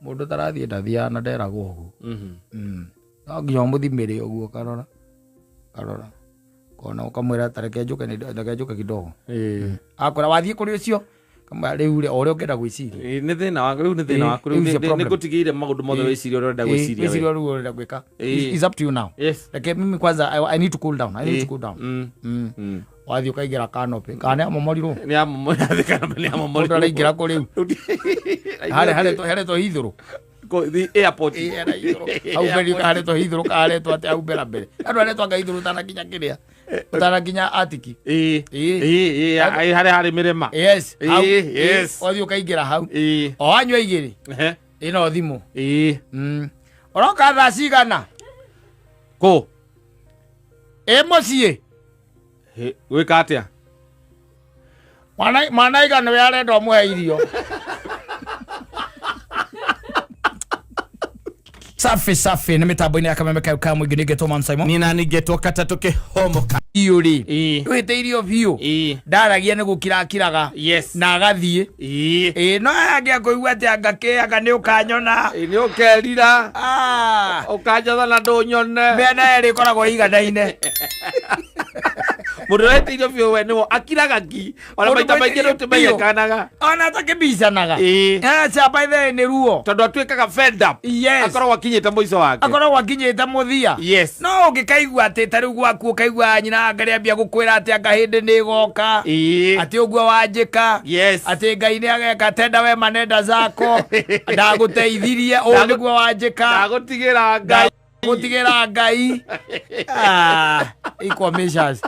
Mundu tarathie ndathia na nderagwo ugu. Nginya muthimire uguo karora. Kona ukamwira tareke njuke kidogo. Akora wathie kuri ucio. Kama riu ri ore ungenda gwiciria. Ni thina wa riu ni thina wa riu ni gutigire maundu mothe wiciria uri urenda gwiciria. Wiciria uri urenda gwika. It's up to you now. Yes. Like mimi kwanza I need to cool down. Wathie ukaigira canopy. Kana momoriru. Ni amomori canopy ni amomori. Ndo ingira kuri riu. Hare to hithuru. The airport. Au beri kare to hithuru kare to ate au bera bere. Andu are to ngahithuru tana kinya kiria. Utana kinya atiki. Hare mirema. Yes. Yes. Wathie ukaigira hau. O anywa igiri. Ino thimu. Oroka thaa cigana? Ko. Mucie. Gwika atia? Mwana igana we arenda muhe irio. Safi ni mitambo-ini ya KamemeFM mwingi nigetwo Man Simon. Nina nigetwo Katatu Kihomoka. Iuri. Wite irio biu. Ndaragia ni gukirakiraga. Yes. Na agathie. No agia kuigua ati anga ni ukanyona. Ni ukerira. Ukajatha na ndunyone. Mena eri koragwo igana-ine. Mundu wete irio biu we niwo akiraga ki. Ona maita maingi nutimenyekanaga. Ona takibicanaga. By the ni ruo. Tondu atuikaga fed up. Yes. Akorwo akinyite muico wake. Akorwo akinyite muthia. Yes. No ungikaigua ati tari gwaku ukaigua nyina ngariambia gukwira ati anga hindi ni goka. Ati uguo wanjika. Yes. Ati Ngai ni ageka tenda we manenda zako. Ndaguteithirie o niguo wanjika. Ndagutigira Ngai. Gutigira Ngai. Equal measures.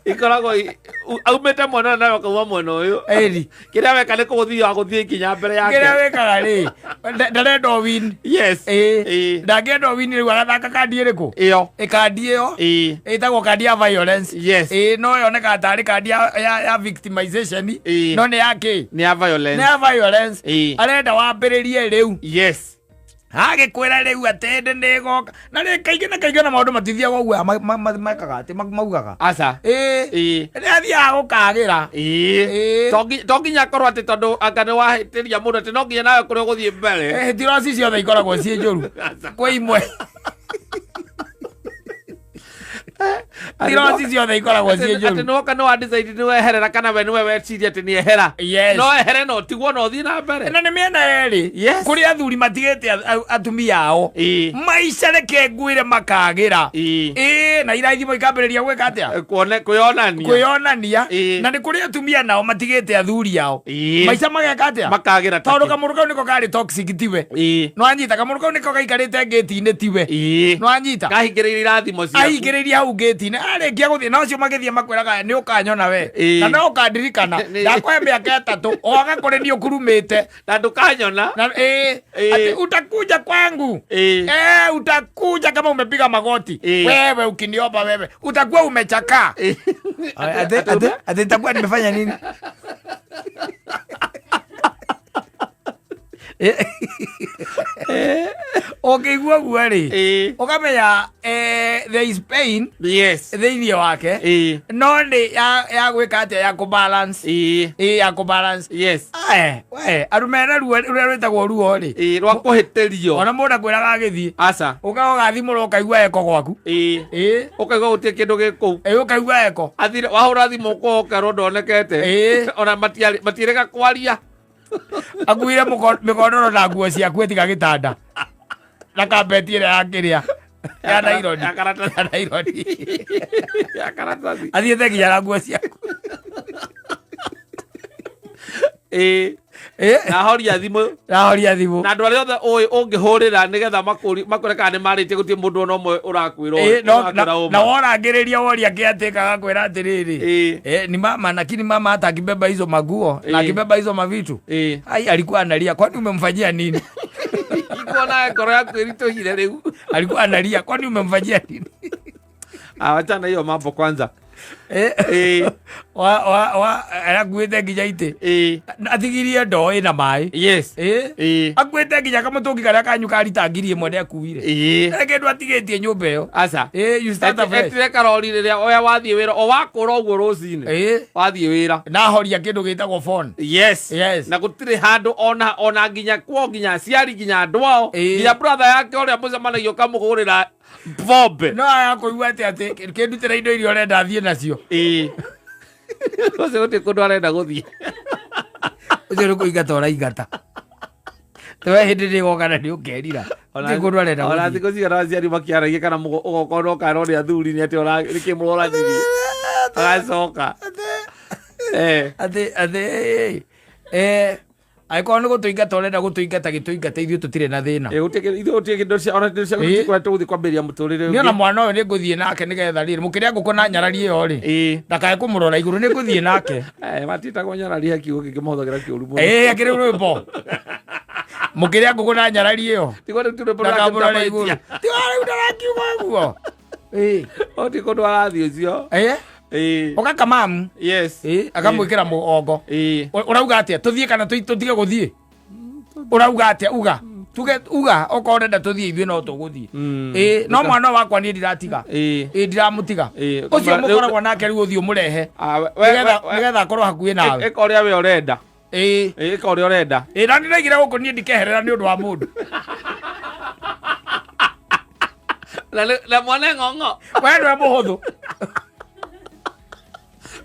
Ikoragwo aumete mwana na akauma mwana uyu. Kiria weka ni kuthia guthie kinya mbere yake. Kiria weka ri ndarenda win. Yes. Ndangenda win ri agathaka kandi iriku. Iyo. Kandi iyo. Itagwo kandi ya violence. Yes. No yoneka tari kandi ya victimization. No ni yake. Ni ya violence. Ni ya violence. Arenda wambiririe riu. Yes. Agikwira riu atende ni goka. Na ri kaingĩ na maundu matithia gwa makaga ati maugaga. Asa. Ni athia gukagira. Tonginya korwo ati tondu anga ni wahitiria mundu ati no nginya nawe kuria guthie mbere. Tiroci ciothe ikoragwo ciĩ njũru. Kwa imwe. Tiroci ciothe ikoragwo ciĩ njũru. Ati no kana wa decide ni weherera kana we niwe weciria ati ni ehera. No ehere no tigwo no thii na mbere. Na ni miena eri. Kuri athuri matigite atumia ao. Maica reke ngwire makagira. Na iraithimo ikambiriria gwika atia? Kwionania. Na ni kuri atumia nao matigite athuri ao. Maica mageka atia? Makagira. Tondu kamuru kau niko kari toxic tiwe. No anyita kamuru kau niko gaikarite gate-ini tiwe. No anyita. Kahingiriria irathimo cia. Ahingiriria hau gate-ini. Arekia guthie no cio magithie makwiraga ni ukanyona we. Na no ukandirikana. Ndakwa miaka 3 o agakore ni ukurumite. Na ndukanyona. Ati utakuja kwangu. Utakuja kama umepiga magoti. Wewe ukiniomba wewe utakuwa umechakaa. Ate nitakuwa nimefanya nini? Okay, guo ri. Ukamenya there is pain. Yes. Thini wake. No ni ya gwika atia ya kubalance. Ya kubalance. Yes. We arumena ruo rwetagwo ruo ri. Rwa kuhitirio. Ona mundu kwiraga agithie. Asa. Ukaga thimuro ukaigua eko gwaku. Ukaigua utie kindu giku. Ukaigua eko. Athire wahura thimu ukoka ro ndonekete. Ona matirega kwaria. Akuire mikondoro na nguo ciaku etiga gitanda. Na kabeti ira yakiria. Ya Nairobi. Ya Nairobi. Ya karatathi. Athiete nginya na nguo ciaku. Na horia thimu. Na andu aria othe ungihurira nigetha makureka ni maritie gutie mundu ono mwe urakwirwo. Na worangiriria woria kiateka gakwira atiriri. Ni mama, lakini mama hata akibeba hizo maguo na akibeba hizo mavitu. Ai alikuwa analia, kwani umemfanyia nini? Iko na ngoro yaku iritohire riu. Alikuwa analia, kwani umemfanyia nini? Acha na hiyo mambo kwanza. Arakuite nginya ite. Athigirie ndoo ina mai. Yes. Akuite Nĩagũrĩte nginya kamũtũngi karĩa kanyuka rita 1,000 akuire. Reke ndũ atigĩtie nyũmba ĩyo. Aca. You start afresh. Etire karori rĩrĩa oya wathiĩ wĩra o wakũra ũguo rũcinĩ. Wathiĩ wĩra. Na horia kĩndũ gĩtagwo phone. Yes. Na gũtirĩ handũ ona nginya kwa nginya aciari nginya andũ ao. Nginya brother yake ũrĩa mũcemanagia ũkamũgũrĩra bombe. No yakũigua atĩ kĩndutĩra indo iria ũrenda athiĩ nacio. Ũcio gũtirĩ kũndũ arenda gũthiĩ. Ũcio nĩ kũingata ũraingata. Tewe hĩndĩ ĩrĩa ũgoka na nĩũkerira. Gũtirĩ kũndũ arenda gũthiĩ. Ona thikũ cigana aciari makĩaragia kana ũgoka no kana ũrĩa athuri nĩ atĩ nĩkĩ mũroragithia. Agacoka. Aĩkorwo nĩ gũtũingata ũrenda gũtũingata gĩtũingata ithuĩ tũtirĩ na thĩna. Gũtirĩ kĩndũ cia ona cia kũrĩa tũgũthiĩ kwambĩrĩria mũtũrĩre. Niĩ ona mwana ũyũ nĩngũthiĩ nake nĩgetha rĩrĩ mũkĩrĩa ngũkũ na nyarari ĩyo rĩ. Ndakae kũmũrora igũrũ nĩngũthiĩ nake. Matitagwo nyarari kiugo kĩngĩmũhũthagĩra kĩũru mũno. Akĩrĩ rwĩmbo. Mũkĩrĩa ngũkũ na nyarari ĩyo. Ndakamũrora igũrũ. Ti rĩu ndarakiuga ũguo. Oti kũndũ arathiĩ ũcio. Oka kamamu. Yes. Akamwĩkĩra mũgongo. Ũrauga atĩa tũthiĩ kana tũtige gũthiĩ? Ũrauga atĩa uga? Tuge uga okorwo ũrenda tũthiĩ ithuĩ no tũgũthiĩ. No mwana wakwa niĩ ndiratiga. Ndiramũtiga. Ũcio mũkoragwo nake rĩu ũthiĩ ũmũrehe. Nĩgetha akorwo hakuhĩ nawe. Ĩka ũrĩa we ũrenda. Ĩka ũrĩa ũrenda. Na ndĩraigire gũkũ niĩ ndikeherera nĩ ũndũ wa mũndũ. Na mwana ng'ong'o. We nĩwe mũhũthũ.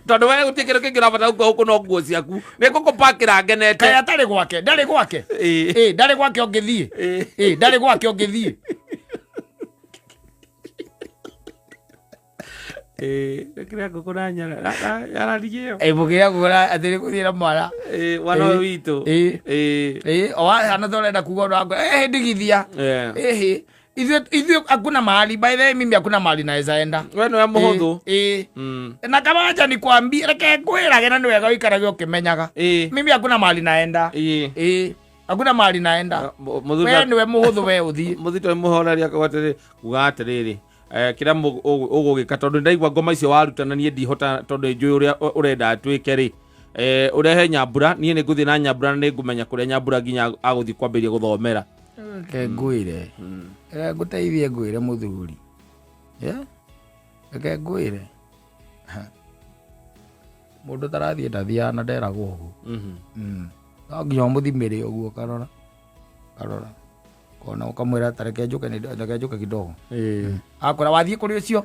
Tondũ we gũtirĩ kĩndũ kĩngĩ ũrabatara gũkũ no nguo ciaku. Nĩngũkũpakĩra ngenete. Kaĩ atarĩ gwake, ndarĩ gwake. Ndarĩ gwake ũngĩthiĩ. Ndarĩ gwake ũngĩthiĩ. Kĩrĩa ngũkũ na nyarari ĩyo. Mũkĩrĩa ngũkũ atĩ nĩgũthiĩ na mwana. Mwana ũyũ witũ. O hana thorenda kuga ũndũ wakwa. Ndigithia. Ithuĩ hakuna mahali, by the way mimi hakuna mahali naweza enda. Wewe nĩwe mũhũthũ. Na kama acha nikwambie reke ngwĩrage na nĩ wega ũikarage ũkĩmenyaga. Mimi hakuna mahali naenda. Hakuna mahali naenda. Wewe nĩwe mũhũthũ we ũthiĩ. Mũthito mũhoreria akagwatĩrĩ kuga atĩrĩrĩ. Kĩrĩa ũgũgĩka tondũ ndaigua ngoma icio warutana niĩ ndihota tondũ njũĩ ũrĩa ũrenda twĩke rĩ. Ũrehe Nyambura, niĩ nĩngũthiĩ na Nyambura na nĩngũmenya kũrĩa Nyambura nginya agũthiĩ kwambĩrĩria gũthomera. Reke ngwĩre. Ngũteithie ngwĩre mũthuri. Reke ngwĩre. Mũndũ tarathiĩ ndathiaga na nderagwo ũguo. No nginya ũmũthimĩre ũguo karora. Kona ũkamwĩra tareke njoke kidogo. Akora wathiĩ kũrĩ ũcio.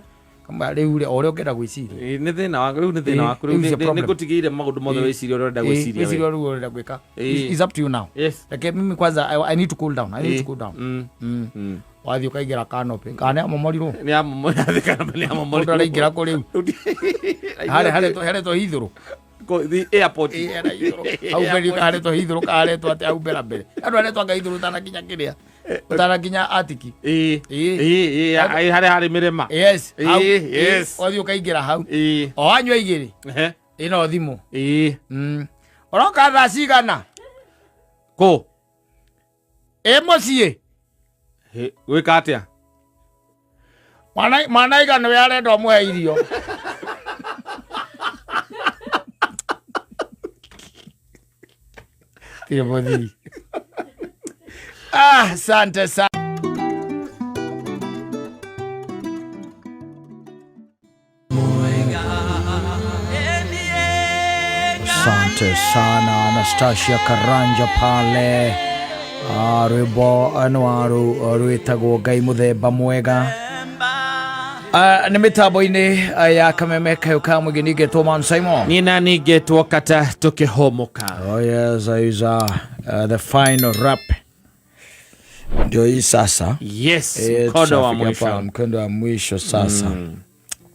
Rĩu ũrĩa ũngĩenda gwĩciria. Nĩ thĩna waku, rĩu nĩ thĩna waku. Nĩngũtigĩire maũndũ mothe wĩciria ũrĩa ũrenda gwĩciria. Wĩciria rĩu ũrenda gwĩka. It's up to you now. Reke mimi kwanza I need to cool down. Wathiĩ ũkaingĩra canopy. Kana amomorirwo. Nĩ amomorirwo kana nĩ amomorirwo. Mũndũ araingĩra kũ rĩu. Haretwo hithũrũ. The airport. Au mbere haretwo hithũrũ karetwo atĩ au mbere. Andũ aretwo anga hithũrũ tanakinya kĩrĩa. Utanakinya atiki. Harĩ mĩrĩma. Yes. Wathiĩ ũkaingĩra hau. O anyua igĩrĩ. Ĩno thimũ. Ũroka thaa cigana? Kũ? Mũciĩ. Gwĩka atĩa? Mwana igana we arenda ũmũhe irio. Timothy. Asante sana. Asante sana Anastasia Karanja pale. Rwĩmbo anwaru rwĩtagwo Ngai mũthemba mwega. Nĩ mĩtambo-inĩ ya Kameme kayo ka mũgeni ngetwo Man Simon. Niĩ na ngetwo Kata tũkĩhomoka. Oh yes, is the final rap. Ndio hii sasa. Yes, mkondo wa mwisho sasa.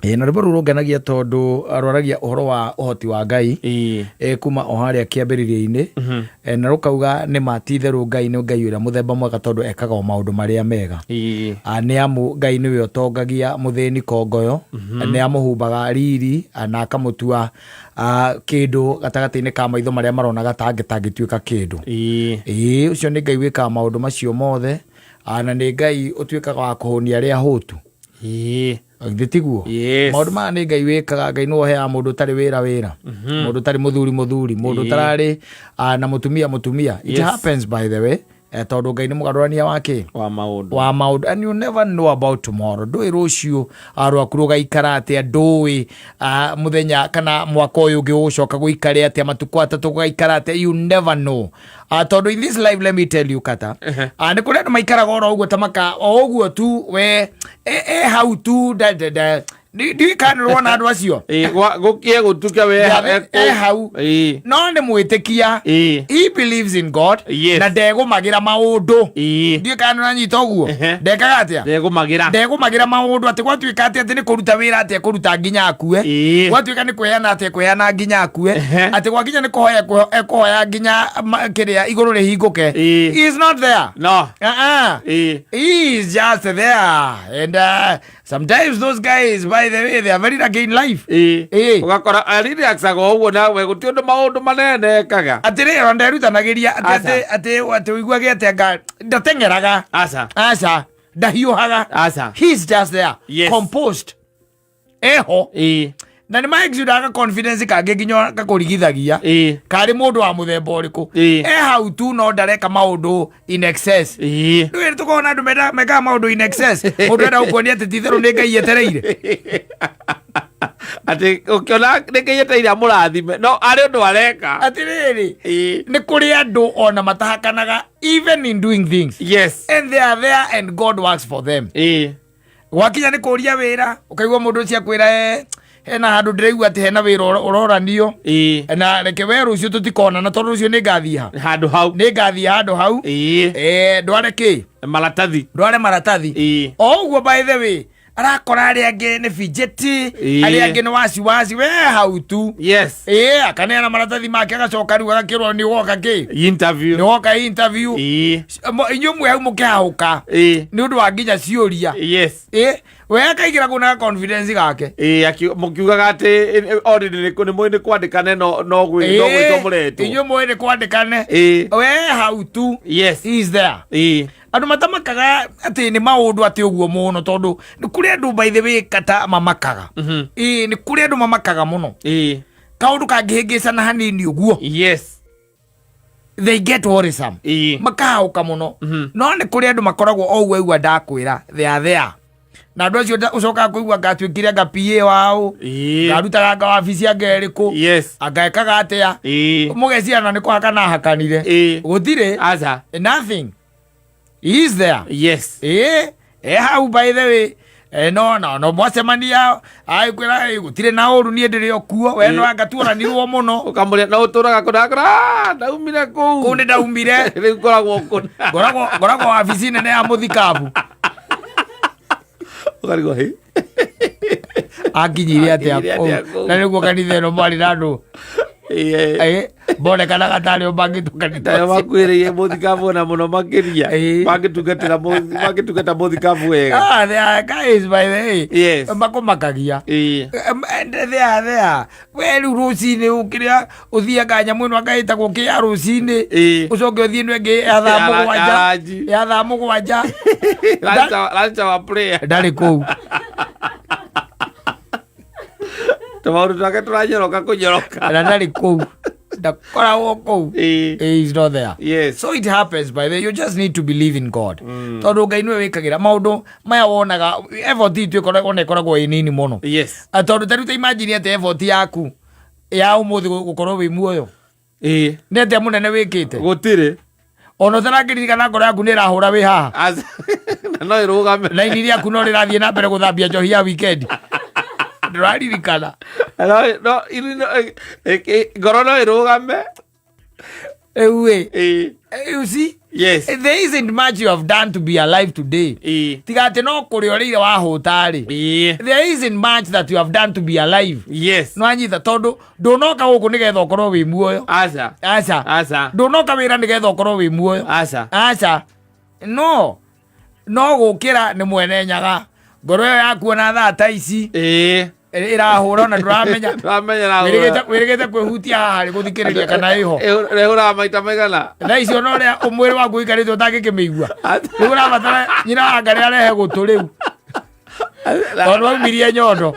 Na rĩmbo rũrũnganagia tondũ arwaragia ũhoro wa ũhoti wa Ngai kuma o harĩa kĩambĩrĩria-inĩ na rũkauga nĩ matitherũ Ngai nĩ Ngai ũrĩa mũthemba mwega tondũ ekaga maũndũ marĩa mega. Nĩ amu Ngai nĩwe ũtongagia mũthĩni kongoyo, nĩ amũhumbaga riri na akamũtua kĩndũ gatagatĩ-inĩ ka maitho marĩa maronaga tangĩtuĩka kĩndũ. Ũcio nĩ Ngai wĩkaga maũndũ macio mothe, na nĩ Ngai ũtuĩkaga wa kũhũnia arĩa ahũtu. Gĩtiguo maũndũ maya nĩ Ngai wĩkaga. Ngai nĩ woheaga mũndũ ũtarĩ wĩra mũndũ ũtarĩ mũthuri mũndũ ũtararĩ na mũtumia. It happens by the way. tondu Ngai ni mugarurania wake wa maundu and you never know about tomorrow. Ndui rucio rwaku rugaikara atia, ndui muthenya kana mwaka uyu ungi ucoka guikare atia, matuku atatu gugaikara atia, you never know. Tondu in this life, let me tell you kata, ni kuri andu maikaraga oro uguo tamaka o uguo tu we how to do you kind of run out acio gukie gutuka we how no ne mwitikia he believes in God na ndego magira maundu do you kind of nyita uguo ndekaga atia ndego magira maundu ati gwatuika atia ati ni kuruta wira atia kuruta nginya akue gwatuika ni kweana atia kweana nginya akue ati gwakinya ni kuhoya nginya kiria iguru rihinguke. He is not there. No. He is just there. And sometimes those guys, by the way, they are very again life. Ugakora ariri aksago uguo na we guti undu maundu manene kaga atire ronde rutanagiria ati wiguage ati ndatengeraga asa ndahiuhaga he's just there. Yes. Composed eho na ni maexudaga confidence kage nginya gakurigithagia kari mundu wa muthemba uriku hau tu no ndareka maundu in excess. Ndu tukona andu meka maundu in excess mundu enda gukonia ati titheru ni Ngai yetereire ati ukiona ni Ngai yetereire amurathime no ari undu areka atiriri ni kuri andu ona matahakanaga even in doing things. Yes. And they are there and God works for them. Wakinya ni kuria wira ukaigwa mundu cia kwira hena handu ndireigua ati hena wira uroranio na reke we rucio tutikona na tondu rucio ni ngathii handu hau ndware maratathi o uguo. By the way, arakora ari angi ni fidgety, ari angi ni wasi we hau tu. Yes. Akaneana maratathi make agacoka riu agakirwo ni woka interview inyu mwe hau mukihahuka ni undu wa nginya ciuria. Yes. We akaigira kuna confidence gake mukiugaga ati already ni mwene kwandikane no gwito muretu inyu mwene kwandikane we how to. Yes. He is there. Andu matamakaga ati ni maundu ati uguo muno tondu ni kuri andu by the way kata mamakaga ni kuri andu mamakaga muno kaundu kangihingicana hanini uguo. Yes. They get worrisome makahauka muno no ni kuri andu makoragwo o uguo igua ndakwira they are there na andu acio ucoka kuigua ngatuikire anga PA wao ngarutaga anga wabici anga iriku angaekaga atia mugeciana ni kuhaka na hakanire gutire nothing. He is there. Yes. How by the way no mwacemania aikwira gutire na uru nie ndiri okuo we no angaturanirwo muno ukamuria na uturaga kudakra ndaumire ku ni ndaumire riu goragwo wabici nene ya muthikabu ukarigo hi akinyire atia na niguo kanitha no mwari na andu bonekana gatari bangitukana makwiriye muthikabu na muno makiria bangitungatira muthikabu wega. They are guys by the way. Yes. Makumakagia and they are there well rucini ukiria uthiaga nyamu ino agaitagwo kia rucini ucoke uthie nwe ngi ya thaa mugwanja lancha wa prayer ndari kou tamauru twake turanyoroka kunyoroka na ndari kou ndakoragwo kou. He's not there. Yes. So it happens by the way. You just need to believe in God. Tondu Ngai niwe wikagira maundu maya wonaga effort itu ikoragwo inini muno. Yes. Tondu tariu ta imagine ati effort yaku ya umuthi gukorwo wi muoyo ni atia munene wikite gutire ono tarakirikana ngoro yaku ni rahura wi haha no irugame na ini riaku no rirathie na mbere guthambia njohi ya weekend ndiraririkana no ngoro no irugame you see. Yes. There isn't much you have done to be alive today. Tigate no kuri orire wa hotari. There isn't much that you have done to be alive. Yes. No anyita tondu ndunoka guku nigetha ukorwo wi muoyo. Aca ndunoka wira nigetha ukorwo wi muoyo. Aca no gukira ni mwene nyaga ngoro yaku na thaa ta ici irahura na nduramenya wirigite kwihutia haha ri guthikiriria kana iho rehura maita maigana na icio no ria umwiri waku ikarite utangikimigua riu urabatara nyina wa ngari arehe gutu riu tondu aumirie nyondo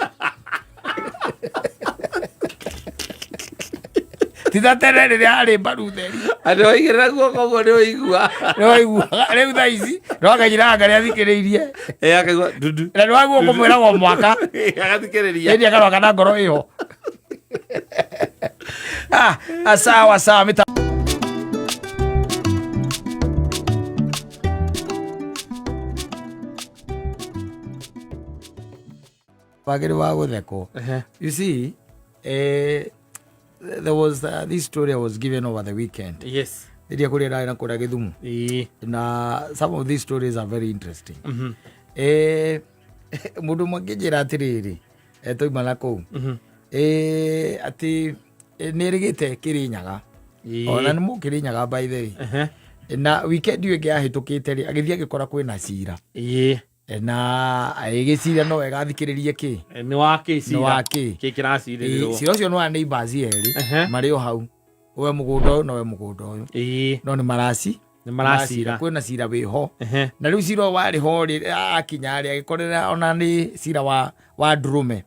Tita tere rĩrĩa arĩ mbaru theri. Andũ oigĩrĩra guoko ũguo nĩũigua. Nĩwaigua rĩu thaa ici no akanyira ngarĩa thikĩrĩirie. Akaigua ndudu. Na nĩwaguo kũmwĩra o mwaka. Agathikĩrĩria. Ĩndĩ akaroka na ngoro ĩho. Sawa sawa You see, there was this story I was given over the weekend. Yes. Na some of these stories are very interesting. Mundu mwangĩnjĩra atĩrĩrĩ toimana kũu atĩ nĩrĩgĩte Kĩrĩnyaga ona nĩ Mũkĩrĩnyaga by the way na weekend ĩyo ĩngĩ yahĩtũkĩte rĩ agĩthiĩ agĩkora kwĩna cira na agĩcira no agathikĩrĩrie kĩ nĩ wakĩ kĩracirĩrwo cira ũcio nĩ wa neighbors erĩ marĩ o hau we mũgũnda ũyũ na we mũgũnda ũyũ no nĩ maracira kwĩna cira wĩho na rĩu cira warĩ ho rĩ akinya rĩ agĩkorera ona nĩ cira wa ndũrũme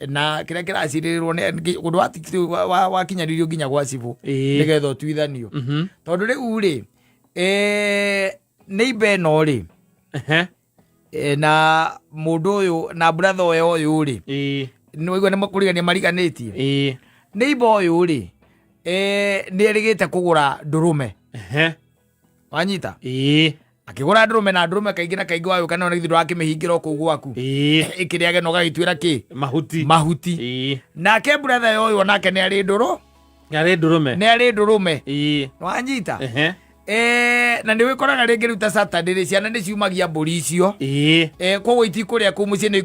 na kĩrĩa kĩracirĩrwo ũndũ wakinyanirio nginya gwa cibũ nĩgetha ũtuithanio tondũ rĩu rĩ neighbor ĩno rĩ na mũndũ ũyũ na brother ũyũ rĩ nĩwaigua nĩ kũrigania mariganĩtie neighbor ũyũ rĩ nĩerĩgĩte kũgũra ndũrũme wanyita akĩgũra ndũrũme na ndũrũme kaingĩ na kaingĩ wagĩũka no nĩgithĩ ndũrakĩmĩhingĩra o kũu gwaku ĩkĩrĩage na ũgagĩtuĩra kĩ mahuti nake brother ũyũ onake nĩ arĩ ndũrũme wanyita na nĩ wĩkoraga rĩngĩ rĩu ta Saturday ciana nĩ ciumagia mbũri icio koguo itikũrĩa kũu mũciĩ nĩ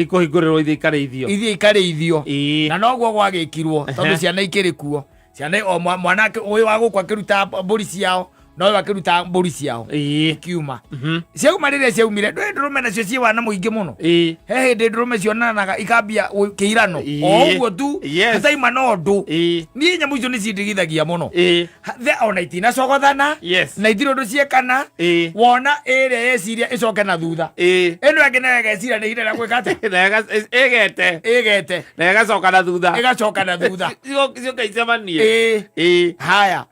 ikũhingũrĩrwo ithiĩ ikarĩithio na noguo gwagĩkirwo tondũ ciana ikĩrĩ kuo ciana o mwanake ũyũ wa gũkũ akĩruta mbũri ciao no akĩruta mbũri ciao kiuma ciauma rĩrĩa ciaumire ndũrũme nacio ciĩ wana mũingĩ mũno he hĩndĩ ndũrũme cionanaga ikambia kĩirano o ũguo tu hataima no ndũ niĩ nyamũ icio nĩ cindigithagia mũno ona itinacogothana na itirĩ ũndũ ciekana wona ĩrĩa yeciria ĩcoke na thutha ĩno ĩngĩ nayo ĩgeciria nĩ ihinda rĩa gwĩka atĩa ĩgete na ĩgacoka na thutha cioka icemanie haya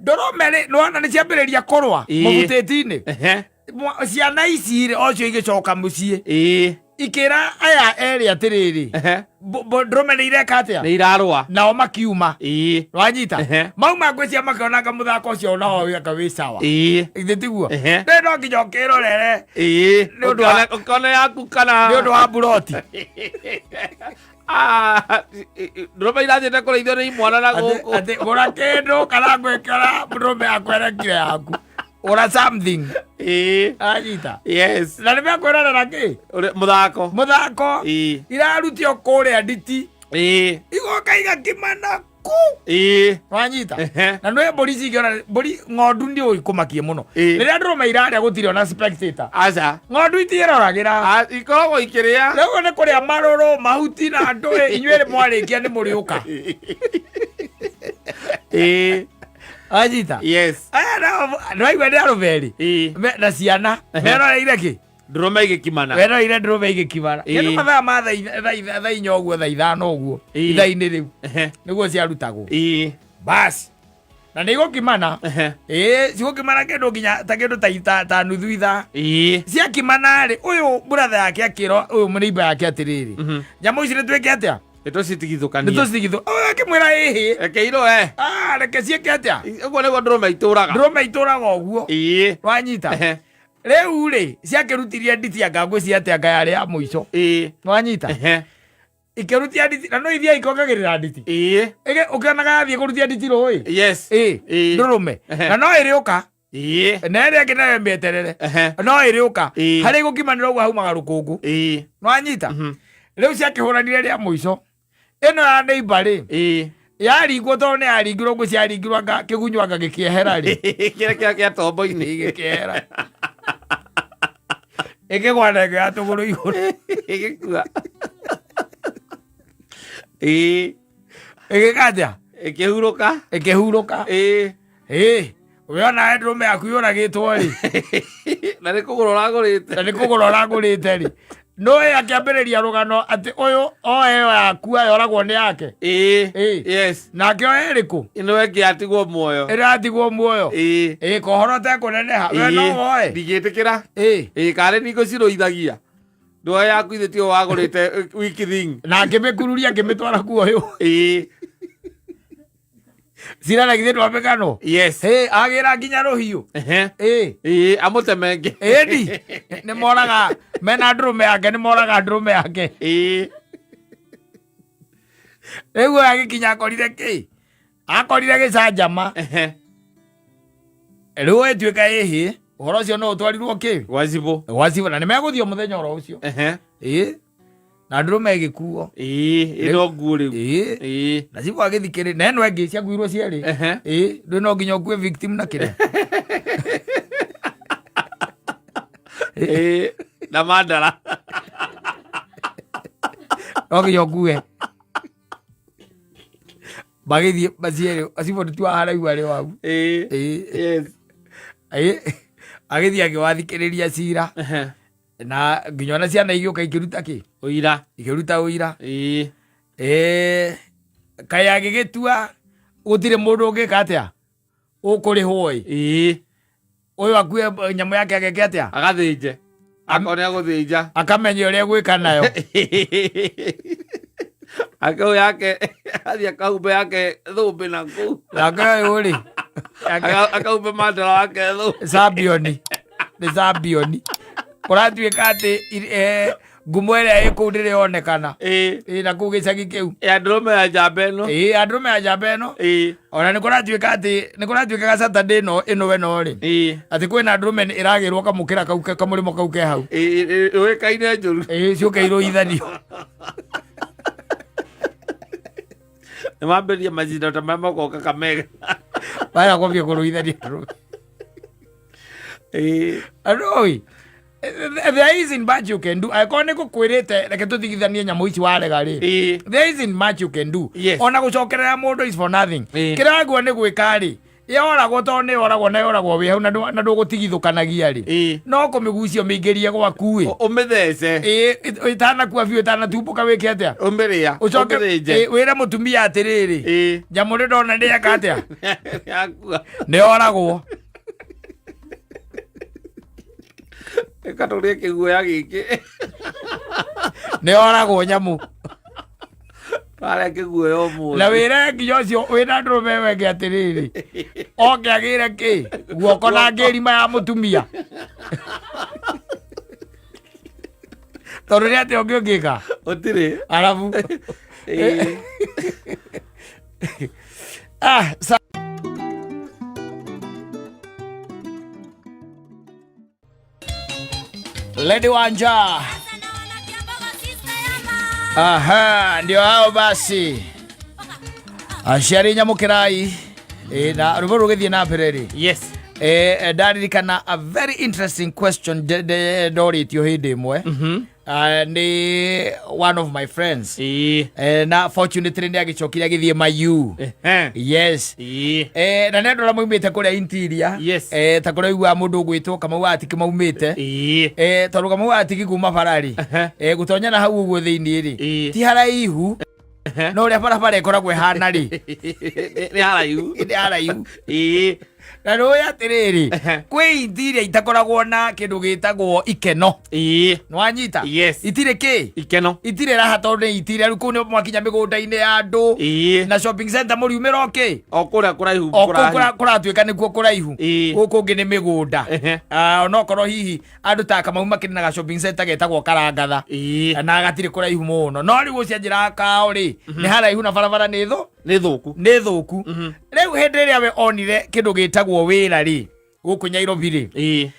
ndũrũme nĩwona nĩ ciambĩrĩria kũrũa mũbutĩti-inĩ ciana ici rĩ ocio igĩcoka mũciĩ ikĩra aya erĩ atĩrĩrĩ ndũrũme nĩ ireka atĩa nĩ irarũa nao makiuma wanyita mauma ngwĩcia makĩonaga mũthako ũcio onao wĩ sawa ithe tiguo rĩ no nginya ũkĩrorere ũkone yaku kana nĩ ũndũ wa mburoti ndũrũme irathiĩte kũrĩithio nĩ imwana na gũkũ atĩ gũra kĩndũ kana gwĩkĩra ndũrũme akwerekire yaku gũra something anyita na nĩ mekwĩrana na kĩ mũthako irarutio kũrĩa nditi igoka igakĩmana wanyita na nĩ mbũri cingĩona mbũri ng'ondu nĩ ũikũmakie mũno rĩrĩa ndũrũme irarĩa gũtirĩ ona spectator ng'ondu itiĩroragĩra ikoragwo ikĩrĩa rĩu nĩ kũrĩa marũrũ mahuti na ndũĩ inyuĩ mwarĩkia nĩ mũrĩũka anyita nĩwaigua nĩ arũme na ciana meroreire kĩ ndũrũme igĩkimana kĩndũ mathaa ma thaa inya ũguo thaa ithano ũguo ithaa-inĩ rĩu nĩguo ciarutagwo basi na nĩ igũkimana cigũkimana kĩndũ nginya ta kĩndũ ta nuthu ithaa ciakimana rĩ ũyũ brother yake akĩrwo ũyũ mũneiba yake atĩrĩrĩ nyamũ ici nĩtwĩke atĩa nĩtũcitigithũkanie ũyũ akĩmwĩra ĩhĩ rekeirwo reke ciĩke atĩa ũguo nĩguo ndũrũme itũraga ũguo wanyita rĩu rĩ ciakĩrutirie nditi anga ngwĩcia atĩ anga yarĩ ya mũico wanyita ikĩrutia nditi na no ithia ikongagĩrĩra nditi ũkĩonaga yathiĩ kũrutia nditi rũĩ ndũrũme na no ĩrĩũka na ĩrĩa ĩngĩ nayo mĩeterere no ĩrĩũka harĩ gũkimanĩra ũguo haumaga rũkũngũ wanyita rĩu ciakĩhũranire rĩa mũico ĩno ya neighbor rĩ yaringwo tondũ nĩ yaringirwo ngũ ciaringirwo kĩgunyũ anga gĩkĩehera rĩ kĩrĩa kĩa tombo-inĩ gĩkĩehera ĩkĩgwa ndege ya tũgũrũ igũrũ ĩgĩkua ĩgĩka atĩa ĩkĩhurũka we ona ndũrũme yaku yũragĩtwo rĩ na nĩ kũgũra ũragũrĩte rĩ no akiambĩrĩria rũgano atĩ ũyũ oyo yakua yoragwo nĩ yake yes nake ĩrĩkũ ino ĩngĩatigwo muoyo ĩratigwo muoyo kohoro tekũneneha we no woe ndigĩtĩkĩra karĩ ningũ cirũithagia ndũo yaku ithe tio wagũrĩte wiki thing na ngĩmĩkururia ngĩmĩtwara kuoyo Sira githĩ twamĩkano yes agĩra nginya rũhiũ amũtemenge ĩndi nĩ moraga mena ndũrũme yake nĩ moraga ndũrũme yake rĩu agĩkinya akorire gĩcanjama rĩu ĩtuĩka ĩhĩ ũhoro ũcio no ũtwarirwo gwacibo na nĩ megũthiĩ mũthenya oro ũcio na ndũrũme ĩgĩkuo ĩno nguo rĩu na cibo agĩthikĩrĩ na ĩno ĩngĩ ciakuirwo cierĩ ndũĩ no nginya ũkue victim na kĩrĩa na mandara no nginya ũkue bagĩthiĩ macierĩ acibo nĩtua haraihu arĩ wau agĩthiĩ agĩwathikĩrĩria cira na nginya ona ciana igĩũka ikĩruta ũira kaya gĩgĩtua gũtirĩ mũndũ ũngĩka atĩa ũkũrĩhwo ũyũ akue nyamũ yake ageke atĩa agathĩnje akonea gũthĩnja akamenya ũrĩa gwĩka nayo akau yake athia kaumbe yake thũmbĩ na kũu nake ũyũ akaumbe mandara wake championi nĩ championi kũratuĩka atĩ ngumo ĩrĩa ĩkũu ndĩrĩonekana na kũu gĩcagi kĩu andũrũme ya njamba ĩno andũrũme ya njamba ĩno ona nĩ kũratuĩkaga Saturday ĩno we no rĩ atĩ kwĩna ndũrũme ĩragĩrwo kamũkĩra kau kamũrĩmo kau ke hau ũĩkaine njũru ciũkĩirwo ithanio nĩ mambĩrĩria macindano ta marĩa mogoka Kakamega baya kwambia kũrũithania andũ there isn't much you can do. Akone kukwirite reke tuthigithanie nyamũ ici warega ri. There isn't much you can do. Ona gucokerera mundu is for nothing. Kiraguo ni gwika ri. Yoragwo to ni yoragwo na yoragwo wi hau na ndũgũtigithũkanagia ri. No kũmĩgucio mĩingĩrie gwaku ĩ. Ũmĩthece. Itana kwa biũ itana tumbũka wĩke atĩa. Ũmĩrĩa. Ucoke wĩra mũtumia atĩrĩrĩ. Nyamũ rĩ ndona ndĩaka atĩa. Nĩ yoragwo. Katoria kiguoya giki ne oragwo nyamu pare kiguoya mu na wira nginya cio wina ndũrũme wenge atiriri oke agire ki guoko na ngĩrima ya mũtumia tondũ nĩ atĩ ũngĩka ũtirĩ arabu Lady Wanja. Aha, ndio hao basi. Ashari nyamukirai. Na rubo rugithie na pereri. Yes. Ndaririkana a very interesting question doritio hindi imwe. Ni one of my friends. Na fortunately ndi agicokire agithie mayu. Yes. Na nendo la muimite kuria interior. Yes. Ta kuria igwa mundu gwitwo kama watiki maumite. Tondu kama watiki kuma farari. Gutonya na hau uguo thiini ri. Ti haraihu. No uria barabara ikoragwo ihana ri. Ni haraihu. Ni haraihu. Na rũĩ atĩrĩrĩ kwĩ interior itakoragwo na kĩndũ gĩtagwo ikeno nĩwanyita itirĩ kĩ ikeno itirĩ raha tondũ nĩ interior rĩu kũu nĩ mwakinya mĩgũnda-inĩ ya andũ na shopping center mũriumĩra kĩ o kũrĩa kũraihu kũratuĩka nĩkuo kũraihu gũkũ ũngĩ nĩ mĩgũnda onokorwo hihi andũ ta Kamau makĩrĩ na shopping center getagwo Karangatha na gatirĩ kũraihu mũno no rĩu ũcia njĩra kao rĩ nĩ haraihu na barabara nĩ thũku rĩu hĩndĩ ĩrĩa we onire kĩndũ gĩtagwo wĩra rĩ gũkũ Nyairobi rĩ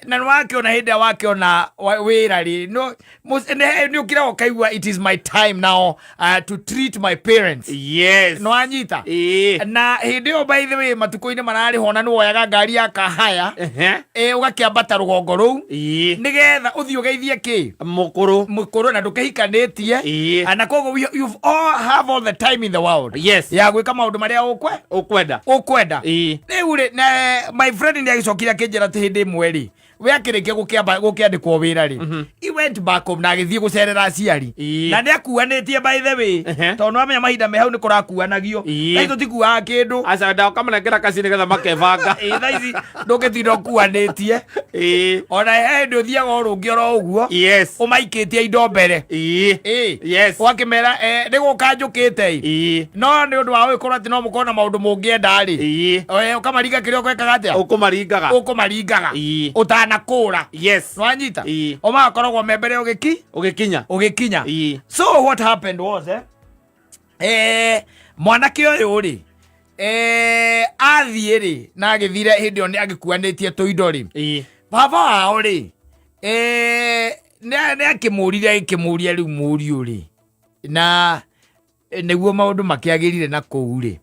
na nĩwakiona hĩndĩ ĩrĩa wakiona wĩra rĩ no nĩũkire ũkaigua it is my time now to treat my parents nĩwanyita na hĩndĩ ĩyo by the way matukũ-inĩ mararĩho na nĩwoyaga ngari ya kahaya ũgakĩambata rũgongo rũu nĩgetha ũthiĩ ũgeithie kĩ mũkũrũ na ndũkĩhikanĩtie na koguo you have all the time in the world ya gwĩka maũndũ marĩa ũkwenda rĩu rĩ my friend nĩagĩcokire akĩnjĩra atĩ hĩndĩ ĩmwe rĩ we akireke gukiandikwo wira ri he went back home na agithie gucerera aciari na ni akuanetie by the way tondu amenya mahinda me hau ni kurakuanagio na tutikuaga kindu aca nda kamanengera kaci nigetha makebanga thaici ndungitinda ukuanetie ona he ndu thiaga urungi oro uguo umaikitie indo mbere wakimera ni guka njukite no ni undu wa wikorwo ati no mukona maundu mungienda ri ukamaringa kiria gwekaga atia ukumaringaga utanakura nwanyita umakoragwo me mbere ugikinya so what happened was mwanake uyu ri athie ri na agithire hindi yo ni agikuanitie tuindo ri baba wao ri ne akimuria riu muriu ri na niguo maundu makiagirire na kou ri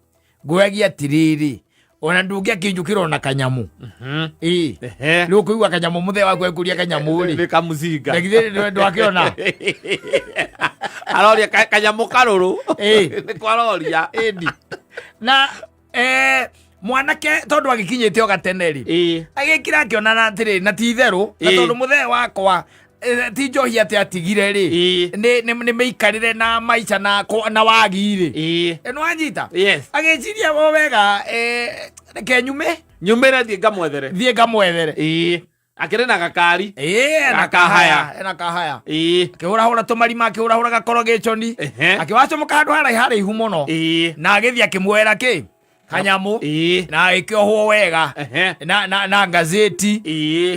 ngwagia atiriri ona ndungia kinjukiro na kanyamu riu kuigua kanyamu muthe waku ekuria kanyamu ri kamuzinga ngithire ndwakiona aroria kanyamu karuru ni kwaroria na mwanake tondu agikinyite o gateneri agikira akiona atiri na ti theru na tondu muthe wakwa ti Njohi ati atigire ri ni meikarire na maica na wagi ri no anyita agiciria bo wega reke nyumire thie ngamwethere akire na gakari na kahaya akihura tumarima akihura gakorogechoni akiwacomoka handu haraihu muno na agithia akimwera ki kanyamu na ikiohwo wega na ngazeti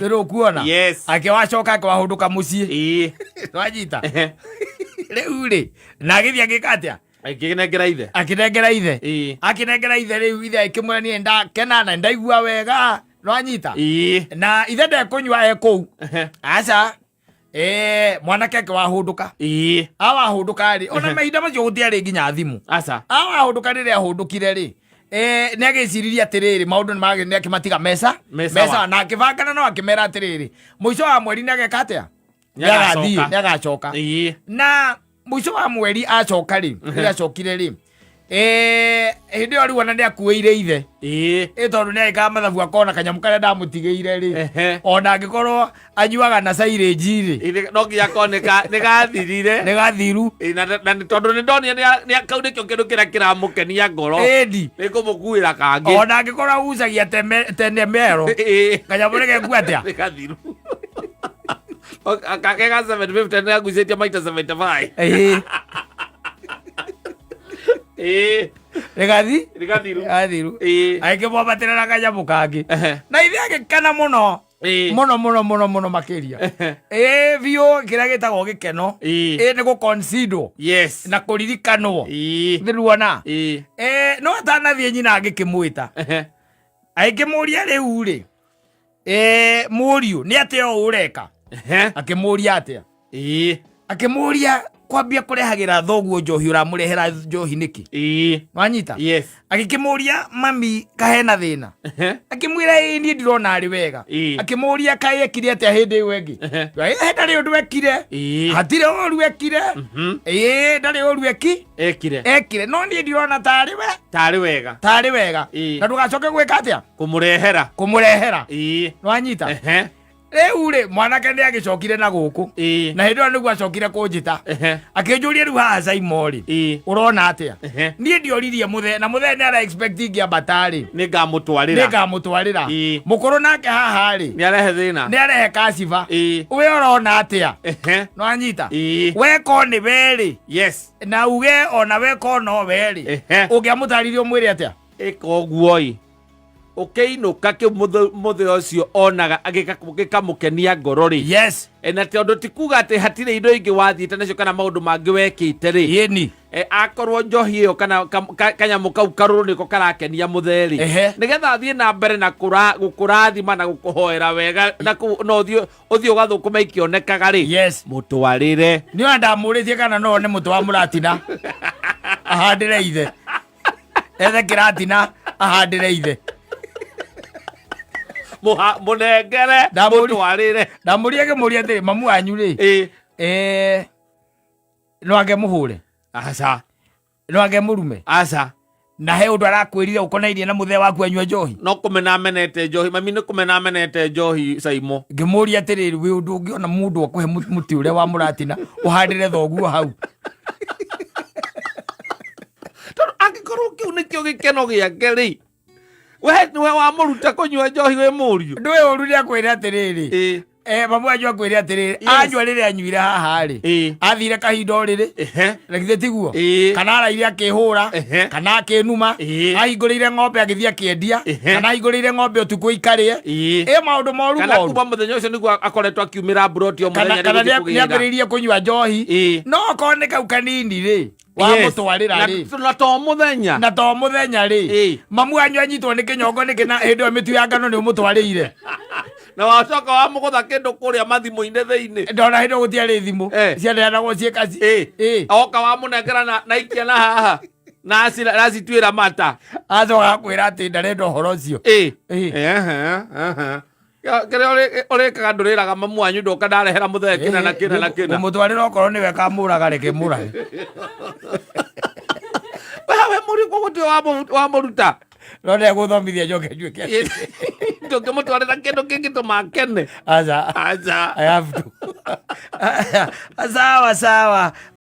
riu kuona akiwacoka akiwahunduka mucii twanyita riu ri na agithia gikatia akinengera ithe riu ithe ikimwira ni ndakena na ndaigua wega nwanyita na ithe ndekunywa ekou aca mwanake akiwahunduka awahunduka ri ona mahinda macio gutiari nginya thimu awahunduka riria ahundukire ri ni agiciriria atiriri maundu ni akimatiga mesa na akivangana no akimera atiriri muico wa mweri ni ageka atia ni agacoka na muico wa mweri acoka ri acokire ri hindi yo riu ona ni akuire ithe tondu ni aikaga mathabu akona kanyamu karia ndamutigiire ri ona angikorwo anyuaga na silage ri no nginya koneka ni gathiru na tondu ni ndonia ni akau nikio kindu kiria kiramukenia ngoro ni kumukuira kangi ona angikorwo agucagia tene mero kanyamu ni gekua atia ni gathiru akega 750 ni agucetie maita 75 Regathiru aikimwambatira na kanyamu kangi na ithe agikena muno makiria biu kiria gitagwo gikeno ni guconsider na kuririkanwo thiruona no atanathie nyina agikimwita aikimuria riu ri muriu ni atio ureka akimuria atia akimuria kwambia kurehagira thoguo Njohi uramurehera Njohi niki wanyita agikimuria mami kahena thina akimwira ni ndirona ari wega akimuria kae ekire atia hindi iyo engi ndari undu ekire hatire oru ekire ndari oru ekire no ni ndirona tari wega na ndugacoke gwika atia kumurehera wanyita riu ri mwanake ni agicokire na guku na hindi niguo acokire kunjita akinjuria riu haha Saimori urona atia nie ndioririe muthe na muthe ni ara expecting abatari ni ngamutwarira mukuru nake haha ri ni arehe kasiva we urona atia no anyita weko ni beri na uge ona weko no beri ungiamutaririe umwire atia ikoguoi ukeinuka ki muthe ucio onaga agikamukenia ngoro ri na tondu tikuga ati hatire indo ingi wathiite nacio kana maundu mangi wekite ri akorwo Njohi iyo kana kanyamu kau karuru niko karakenia muthe ri nigetha athie na mbere na gukurathima na gukuhoera wega na no uthio gathukuma ikionekaga ri mutwarire ni ndamuritie kana no ni mutu wa muratina ahandire ithe ethe kiratina ahandire ithe munengere mutwarire ndamuria kimuria ndiri mamu wanyu ri no age muhure aca no age murume aca na he undu arakwirire ukonairie na muthe waku anyua njohi no kumena amenete njohi mami ni kumena amenete njohi Saimo ngimuria atiriri wi undu ungiona mundu akuhe muti uria wa muratina uhandire thoguo hau angikorwo kiu nikio gikeno giake ri we wa muruta kunyua njohi we muriu ndwe ururi akwira atiriri mamu anyu akwire atiriri anyua riri anyuire haha ri athire kahinda riri rekithe tiguo kana araire akihura kana akinuma ahingurire ng'ombe agithia akiendia kana ahingurire ng'ombe utuku ikarie maundu moru kana kuma muthenya ucio niguo akoretwo akiumira broti o muthenya kana niambiririe kunyua njohi no kone kau kanini ri wa mutwarira ri na to muthenya ri mamu anyu anyitwo ni kinyongo ni kina hindi o mitu ya ngano ni umutwarire na wacoka wa mugutha kindu kuria mathimu-ine thiini ndona hindi gutiari thimu ciandeanagwo ciekaci oka wa munengera na ikia na haha na cituira mata acoka akwira ati ndarenda uhoro ucio kĩrĩa ũrĩkaga ndũrĩraga mamu wanyu ndoka ndarehera mũthee kĩna na kĩna na kĩna ũmũtwarĩra okorwo nĩwe kamũraga reke mũrage we mũriku gũtĩ wa mũruta no ndegũthomithia njoke njuĩke ndũngĩmũtwarĩra kĩndũ kĩngĩtũma kene aca I have to sawa sawa